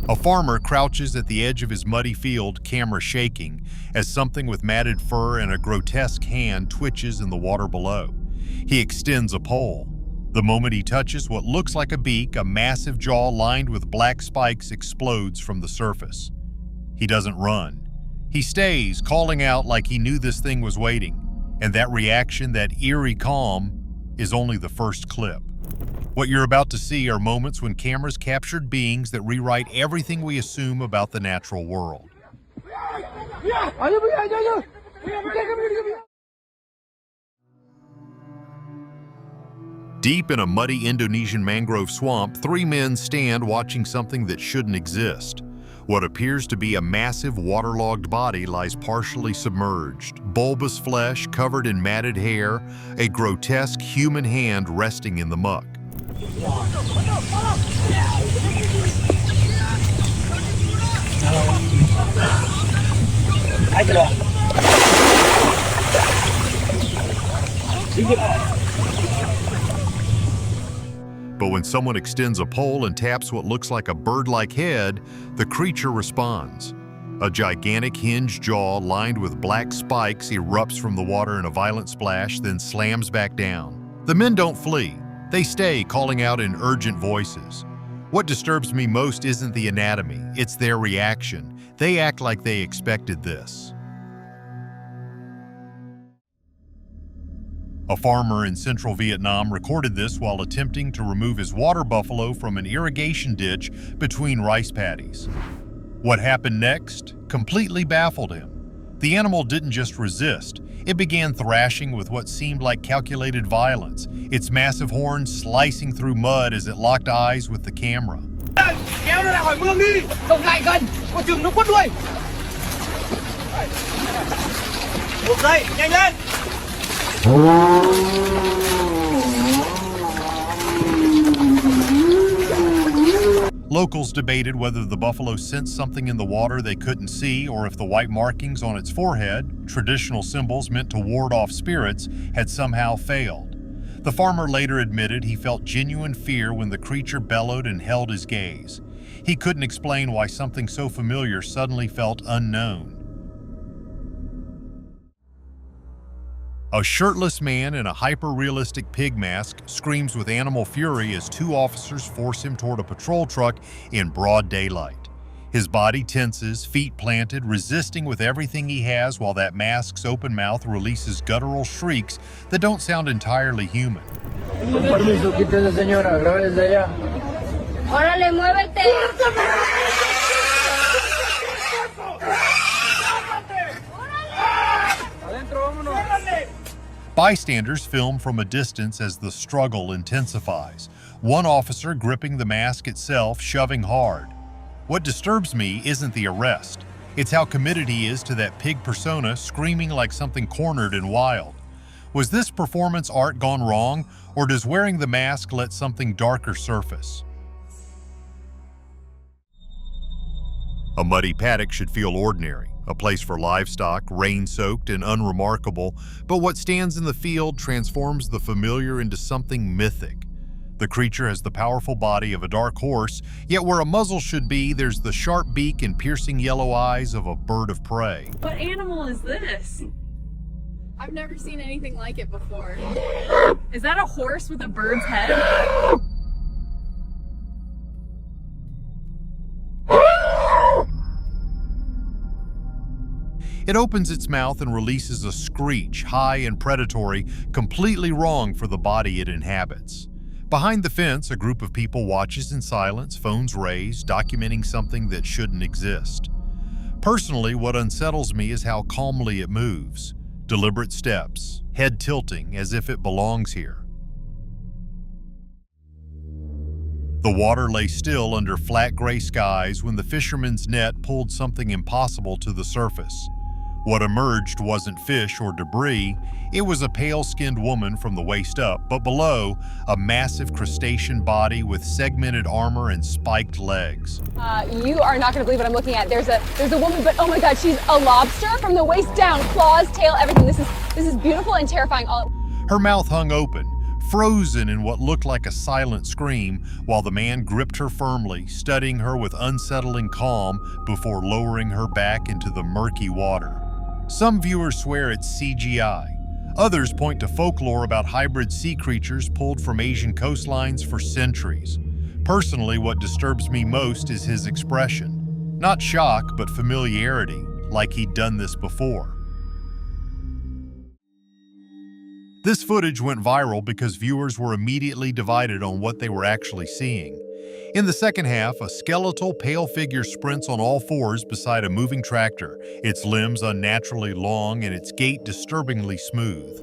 A farmer crouches at the edge of his muddy field, camera shaking, as something with matted fur and a grotesque hand twitches in the water below. He extends a pole. The moment he touches what looks like a beak, a massive jaw lined with black spikes explodes from the surface. He doesn't run. He stays, calling out like he knew this thing was waiting. And that reaction, that eerie calm, is only the first clip. What you're about to see are moments when cameras captured beings that rewrite everything we assume about the natural world. Deep in a muddy Indonesian mangrove swamp, three men stand watching something that shouldn't exist. What appears to be a massive waterlogged body lies partially submerged, bulbous flesh covered in matted hair, a grotesque human hand resting in the muck. But when someone extends a pole and taps what looks like a bird-like head, the creature responds. A gigantic hinged jaw lined with black spikes erupts from the water in a violent splash, then slams back down. The men don't flee. They stay, calling out in urgent voices. What disturbs me most isn't the anatomy, it's their reaction. They act like they expected this. A farmer in central Vietnam recorded this while attempting to remove his water buffalo from an irrigation ditch between rice paddies. What happened next completely baffled him. The animal didn't just resist, it began thrashing with what seemed like calculated violence, its massive horns slicing through mud as it locked eyes with the camera. Locals debated whether the buffalo sensed something in the water they couldn't see or if the white markings on its forehead, traditional symbols meant to ward off spirits, had somehow failed. The farmer later admitted he felt genuine fear when the creature bellowed and held his gaze. He couldn't explain why something so familiar suddenly felt unknown. A shirtless man in a hyper-realistic pig mask screams with animal fury as two officers force him toward a patrol truck in broad daylight. His body tenses, feet planted, resisting with everything he has while that mask's open mouth releases guttural shrieks that don't sound entirely human. Órale, muévete. Bystanders film from a distance as the struggle intensifies, one officer gripping the mask itself, shoving hard. What disturbs me isn't the arrest. It's how committed he is to that pig persona, screaming like something cornered and wild. Was this performance art gone wrong, or does wearing the mask let something darker surface? A muddy paddock should feel ordinary, a place for livestock, rain-soaked and unremarkable, but what stands in the field transforms the familiar into something mythic. The creature has the powerful body of a dark horse, yet where a muzzle should be, there's the sharp beak and piercing yellow eyes of a bird of prey. What animal is this? I've never seen anything like it before. Is that a horse with a bird's head? It opens its mouth and releases a screech, high and predatory, completely wrong for the body it inhabits. Behind the fence, a group of people watches in silence, phones raised, documenting something that shouldn't exist. Personally, what unsettles me is how calmly it moves. Deliberate steps, head tilting as if it belongs here. The water lay still under flat gray skies when the fisherman's net pulled something impossible to the surface. What emerged wasn't fish or debris, it was a pale-skinned woman from the waist up, but below, a massive crustacean body with segmented armor and spiked legs. You are not going to believe what I'm looking at. There's a woman, but oh my God, she's a lobster from the waist down, claws, tail, everything. This is beautiful and terrifying. Her mouth hung open, frozen in what looked like a silent scream, while the man gripped her firmly, studying her with unsettling calm before lowering her back into the murky water. Some viewers swear it's CGI. Others point to folklore about hybrid sea creatures pulled from Asian coastlines for centuries. Personally, what disturbs me most is his expression. Not shock, but familiarity, like he'd done this before. This footage went viral because viewers were immediately divided on what they were actually seeing. In the second half, a skeletal, pale figure sprints on all fours beside a moving tractor, its limbs unnaturally long and its gait disturbingly smooth.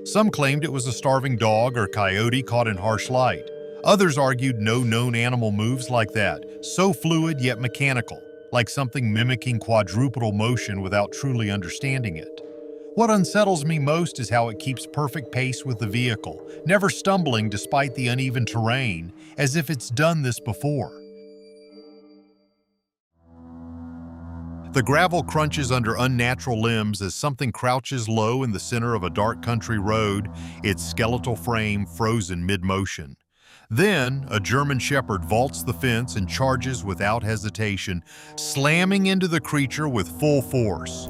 Some claimed it was a starving dog or coyote caught in harsh light. Others argued no known animal moves like that, so fluid yet mechanical, like something mimicking quadrupedal motion without truly understanding it. What unsettles me most is how it keeps perfect pace with the vehicle, never stumbling despite the uneven terrain, as if it's done this before. The gravel crunches under unnatural limbs as something crouches low in the center of a dark country road, its skeletal frame frozen mid-motion. Then, a German shepherd vaults the fence and charges without hesitation, slamming into the creature with full force.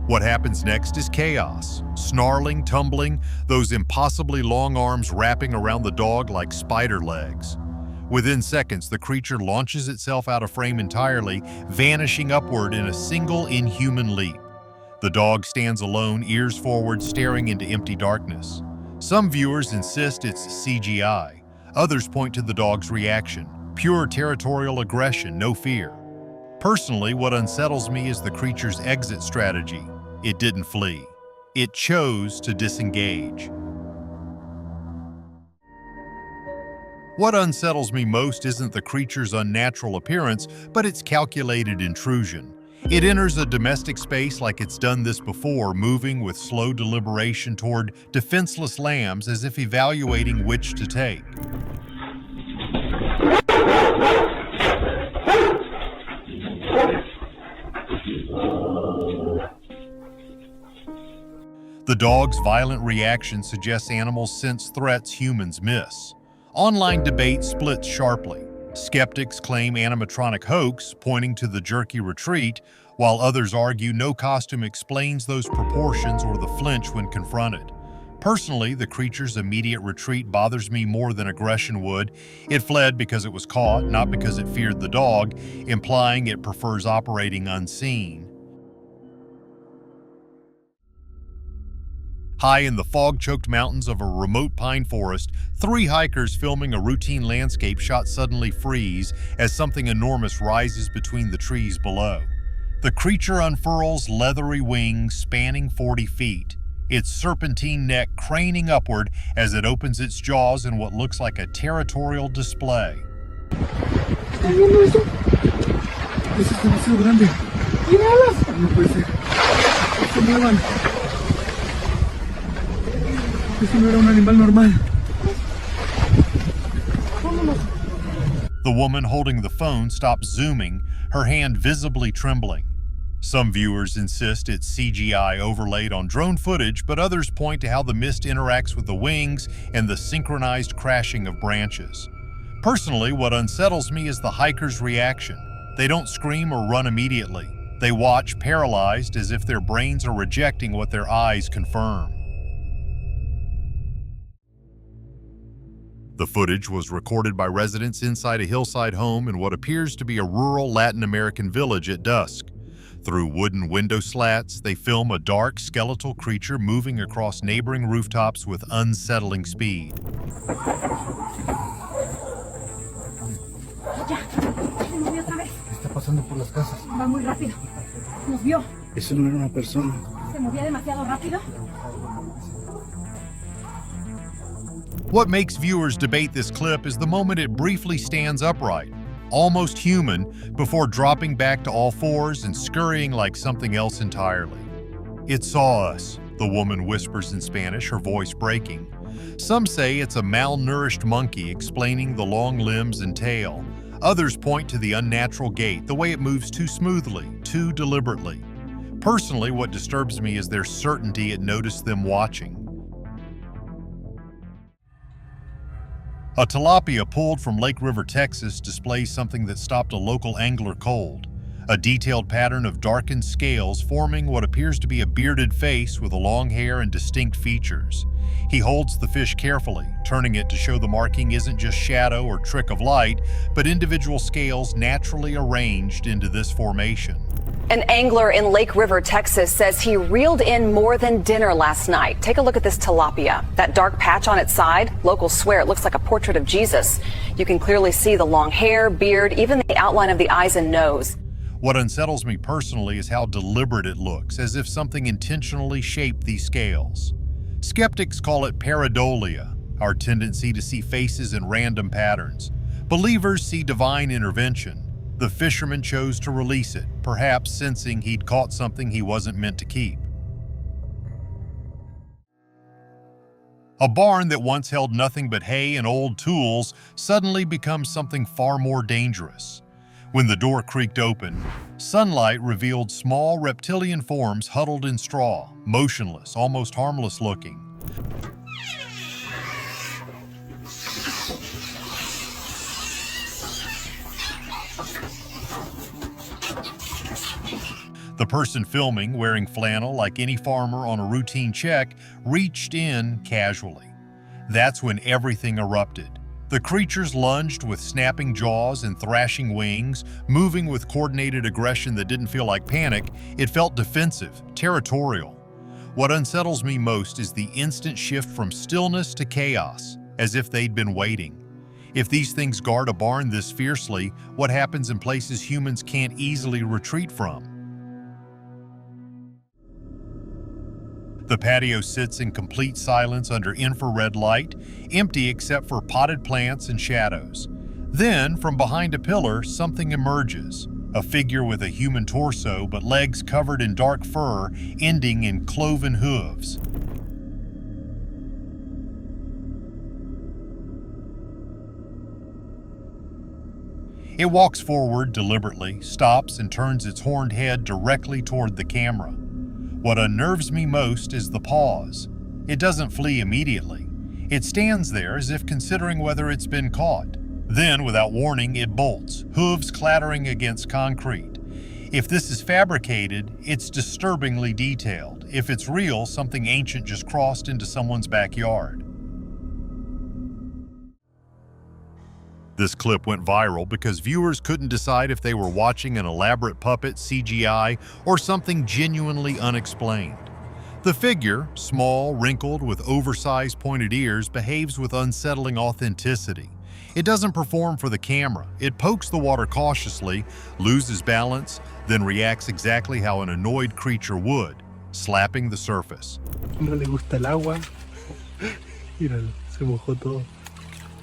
What happens next is chaos. Snarling, tumbling, those impossibly long arms wrapping around the dog like spider legs. Within seconds, the creature launches itself out of frame entirely, vanishing upward in a single inhuman leap. The dog stands alone, ears forward, staring into empty darkness. Some viewers insist it's CGI. Others point to the dog's reaction. Pure territorial aggression, no fear. Personally, what unsettles me is the creature's exit strategy. It didn't flee. It chose to disengage. What unsettles me most isn't the creature's unnatural appearance, but its calculated intrusion. It enters a domestic space like it's done this before, moving with slow deliberation toward defenseless lambs as if evaluating which to take. The dog's violent reaction suggests animals sense threats humans miss. Online debate splits sharply. Skeptics claim animatronic hoax, pointing to the jerky retreat, while others argue no costume explains those proportions or the flinch when confronted. Personally, the creature's immediate retreat bothers me more than aggression would. It fled because it was caught, not because it feared the dog, implying it prefers operating unseen. High in the fog-choked mountains of a remote pine forest, 3 hikers filming a routine landscape shot suddenly freeze as something enormous rises between the trees below. The creature unfurls leathery wings spanning 40 feet, its serpentine neck craning upward as it opens its jaws in what looks like a territorial display. ¿Estás viendo eso? Eso es demasiado grande. ¿Quién hablas? No puede ser. No se muevan. Eso no era un animal normal. Vámonos. The woman holding the phone stops zooming, her hand visibly trembling. Some viewers insist it's CGI overlaid on drone footage, but others point to how the mist interacts with the wings and the synchronized crashing of branches. Personally, what unsettles me is the hikers' reaction. They don't scream or run immediately. They watch, paralyzed, as if their brains are rejecting what their eyes confirm. The footage was recorded by residents inside a hillside home in what appears to be a rural Latin American village at dusk. Through wooden window slats, they film a dark skeletal creature moving across neighboring rooftops with unsettling speed. Está pasando por las casas. Va muy rápido. Nos vio. Eso no era una persona. Se movía demasiado rápido. What makes viewers debate this clip is the moment it briefly stands upright, almost human, before dropping back to all fours and scurrying like something else entirely. "It saw us," the woman whispers in Spanish, her voice breaking. Some say it's a malnourished monkey, explaining the long limbs and tail. Others point to the unnatural gait, the way it moves too smoothly, too deliberately. Personally, what disturbs me is their certainty it noticed them watching. A tilapia pulled from Lake River, Texas, displays something that stopped a local angler cold. A detailed pattern of darkened scales forming what appears to be a bearded face with long hair and distinct features. He holds the fish carefully, turning it to show the marking isn't just shadow or trick of light, but individual scales naturally arranged into this formation. An angler in Lake River, Texas says he reeled in more than dinner last night. Take a look at this tilapia. That dark patch on its side, locals swear it looks like a portrait of Jesus. You can clearly see the long hair, beard, even the outline of the eyes and nose. What unsettles me personally is how deliberate it looks, as if something intentionally shaped these scales. Skeptics call it pareidolia, our tendency to see faces in random patterns. Believers see divine intervention. The fisherman chose to release it, perhaps sensing he'd caught something he wasn't meant to keep. A barn that once held nothing but hay and old tools suddenly becomes something far more dangerous. When the door creaked open, sunlight revealed small reptilian forms huddled in straw, motionless, almost harmless looking. The person filming, wearing flannel like any farmer on a routine check, reached in casually. That's when everything erupted. The creatures lunged with snapping jaws and thrashing wings, moving with coordinated aggression that didn't feel like panic. It felt defensive, territorial. What unsettles me most is the instant shift from stillness to chaos, as if they'd been waiting. If these things guard a barn this fiercely, what happens in places humans can't easily retreat from? The patio sits in complete silence under infrared light, empty except for potted plants and shadows. Then, from behind a pillar, something emerges. A figure with a human torso, but legs covered in dark fur, ending in cloven hooves. It walks forward deliberately, stops, and turns its horned head directly toward the camera. What unnerves me most is the pause. It doesn't flee immediately. It stands there as if considering whether it's been caught. Then, without warning, it bolts, hooves clattering against concrete. If this is fabricated, it's disturbingly detailed. If it's real, something ancient just crossed into someone's backyard. This clip went viral because viewers couldn't decide if they were watching an elaborate puppet, CGI, or something genuinely unexplained. The figure, small, wrinkled, with oversized pointed ears, behaves with unsettling authenticity. It doesn't perform for the camera. It pokes the water cautiously, loses balance, then reacts exactly how an annoyed creature would, slapping the surface. No le gusta el agua. Míralo, se mojó todo.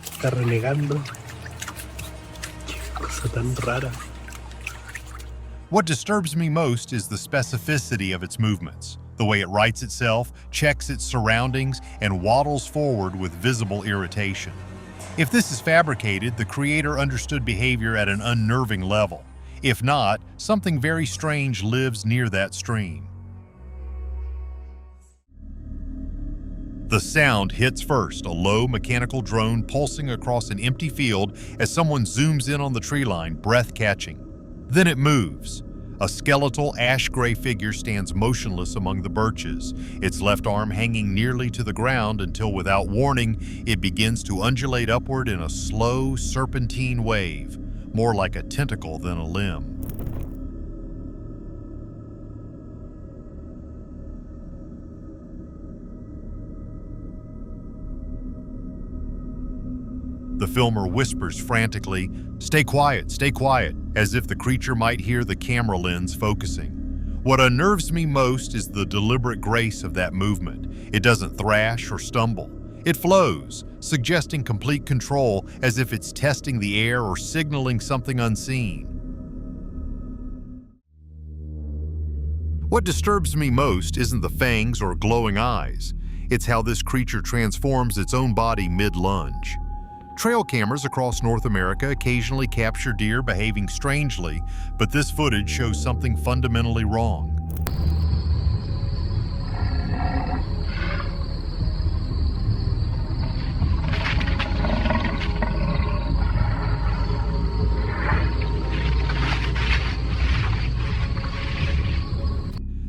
Está renegando. Cosa tan rara. What disturbs me most is the specificity of its movements, the way it rights itself, checks its surroundings, and waddles forward with visible irritation. If this is fabricated, the creator understood behavior at an unnerving level. If not, something very strange lives near that stream. The sound hits first, a low mechanical drone pulsing across an empty field as someone zooms in on the tree line, breath-catching. Then it moves. A skeletal ash-gray figure stands motionless among the birches, its left arm hanging nearly to the ground until, without warning, it begins to undulate upward in a slow, serpentine wave, more like a tentacle than a limb. The filmer whispers frantically, stay quiet, as if the creature might hear the camera lens focusing. What unnerves me most is the deliberate grace of that movement. It doesn't thrash or stumble. It flows, suggesting complete control, as if it's testing the air or signaling something unseen. What disturbs me most isn't the fangs or glowing eyes. It's how this creature transforms its own body mid-lunge. Trail cameras across North America occasionally capture deer behaving strangely, but this footage shows something fundamentally wrong.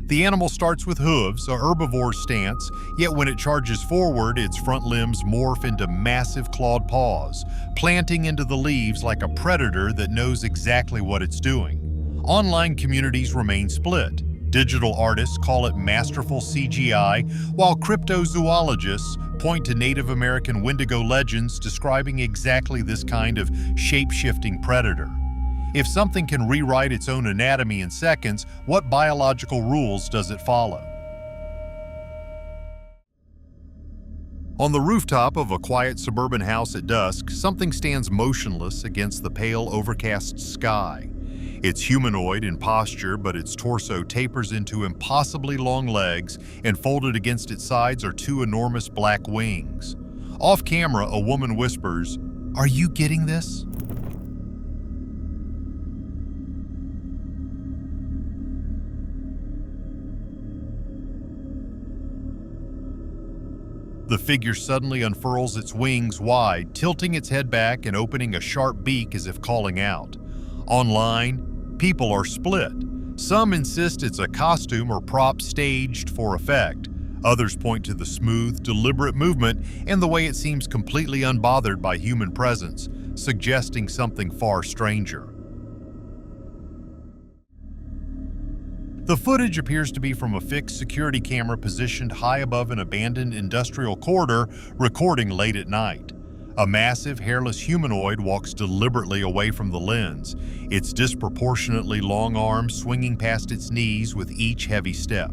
The animal starts with hooves, a herbivore stance, yet when it charges forward, its front limbs morph into massive clawed paws, planting into the leaves like a predator that knows exactly what it's doing. Online communities remain split. Digital artists call it masterful CGI, while cryptozoologists point to Native American Wendigo legends describing exactly this kind of shape-shifting predator. If something can rewrite its own anatomy in seconds, what biological rules does it follow? On the rooftop of a quiet suburban house at dusk, something stands motionless against the pale, overcast sky. It's humanoid in posture, but its torso tapers into impossibly long legs, and folded against its sides are two enormous black wings. Off camera, a woman whispers, "Are you getting this?" The figure suddenly unfurls its wings wide, tilting its head back and opening a sharp beak as if calling out. Online, people are split. Some insist it's a costume or prop staged for effect. Others point to the smooth, deliberate movement and the way it seems completely unbothered by human presence, suggesting something far stranger. The footage appears to be from a fixed security camera positioned high above an abandoned industrial corridor, recording late at night. A massive, hairless humanoid walks deliberately away from the lens, its disproportionately long arms swinging past its knees with each heavy step.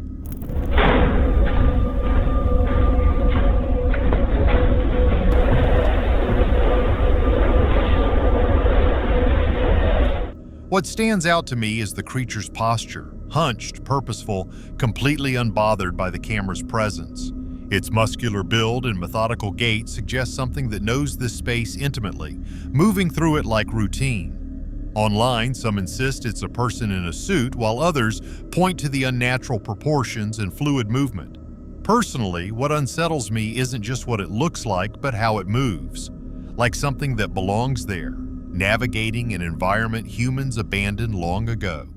What stands out to me is the creature's posture, hunched, purposeful, completely unbothered by the camera's presence. Its muscular build and methodical gait suggest something that knows this space intimately, moving through it like routine. Online, some insist it's a person in a suit, while others point to the unnatural proportions and fluid movement. Personally, what unsettles me isn't just what it looks like, but how it moves, like something that belongs there, navigating an environment humans abandoned long ago.